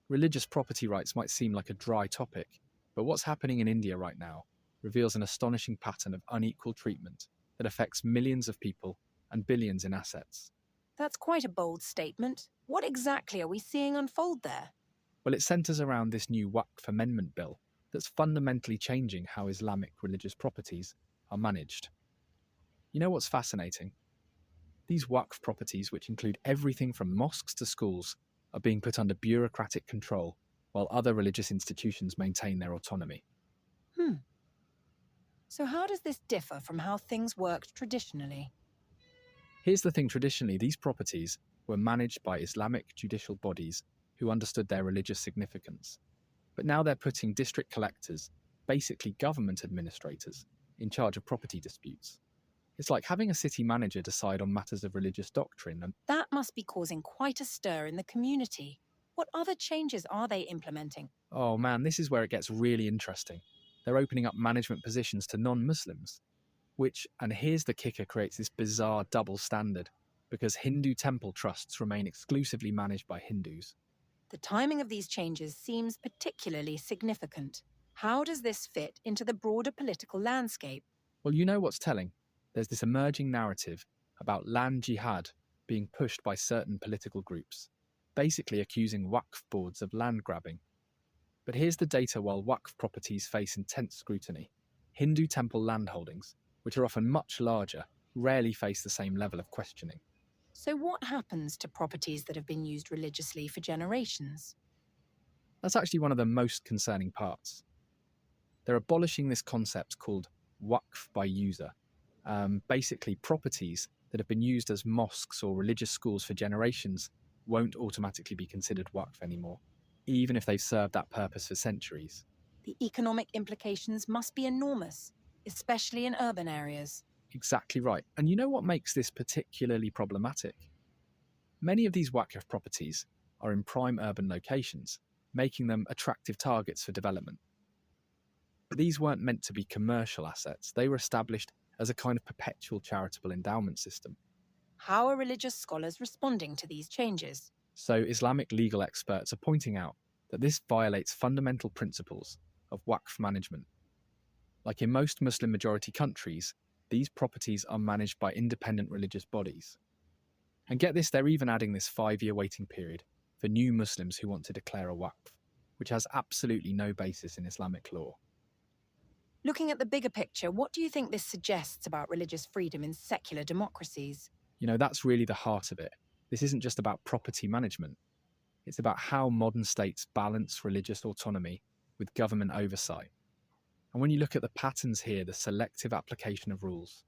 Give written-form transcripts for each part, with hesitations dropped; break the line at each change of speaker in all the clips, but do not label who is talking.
Religious property rights might seem like a dry topic, but what's happening in India right now reveals an astonishing pattern of unequal treatment that affects millions of people and billions in assets.
That's quite a bold statement. What exactly are we seeing unfold there?
Well, it centres around this new Waqf amendment bill that's fundamentally changing how Islamic religious properties are managed. You know what's fascinating? These Waqf properties, which include everything from mosques to schools, are being put under bureaucratic control while other religious institutions maintain their autonomy.
So how does this differ from how things worked traditionally?
Here's the thing: traditionally, these properties were managed by Islamic judicial bodies who understood their religious significance. But now they're putting district collectors, basically government administrators, in charge of property disputes. It's like having a city manager decide on matters of religious doctrine. And
That must be causing quite a stir in the community. What other changes are they implementing?
oh man, this is where it gets really interesting. They're opening up management positions to non-Muslims, which, and here's the kicker, creates this bizarre double standard, because Hindu temple trusts remain exclusively managed by Hindus.
The timing of these changes seems particularly significant. How does this fit into the broader political landscape?
Well, you know what's telling? There's this emerging narrative about land jihad being pushed by certain political groups, basically accusing Waqf boards of land grabbing. But here's the data: while Waqf properties face intense scrutiny, Hindu temple landholdings, which are often much larger, rarely face the same level of questioning.
So what happens to properties that have been used religiously for generations?
That's actually one of the most concerning parts. They're abolishing this concept called Waqf by user. Basically, properties that have been used as mosques or religious schools for generations won't automatically be considered Waqf anymore, even if they've served that purpose for centuries.
The economic implications must be enormous, especially in urban areas.
Exactly right. And you know what makes this particularly problematic? Many of these Waqf properties are in prime urban locations, making them attractive targets for development. But these weren't meant to be commercial assets. They were established as a kind of perpetual charitable endowment system.
How are religious scholars responding to these changes?
So Islamic legal experts are pointing out that this violates fundamental principles of Waqf management. Like in most Muslim-majority countries, these properties are managed by independent religious bodies. And get this, they're even adding this 5-year waiting period for new Muslims who want to declare a Waqf, which has absolutely no basis in Islamic law.
Looking at the bigger picture, what do you think this suggests about religious freedom in secular democracies?
You know, that's really the heart of it. This isn't just about property management. It's about how modern states balance religious autonomy with government oversight. And when you look at the patterns here, the selective application of rules,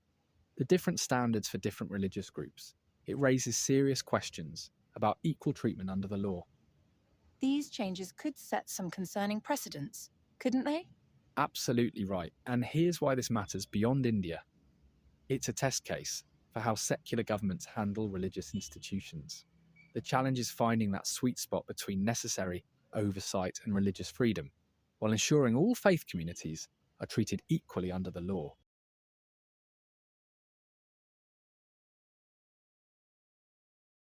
the different standards for different religious groups, it raises serious questions about equal treatment under the law.
These changes could set some concerning precedents, couldn't they?
Absolutely right. And here's why this matters beyond India. It's a test case for how secular governments handle religious institutions. The challenge is finding that sweet spot between necessary oversight and religious freedom, while ensuring all faith communities are treated equally under the law.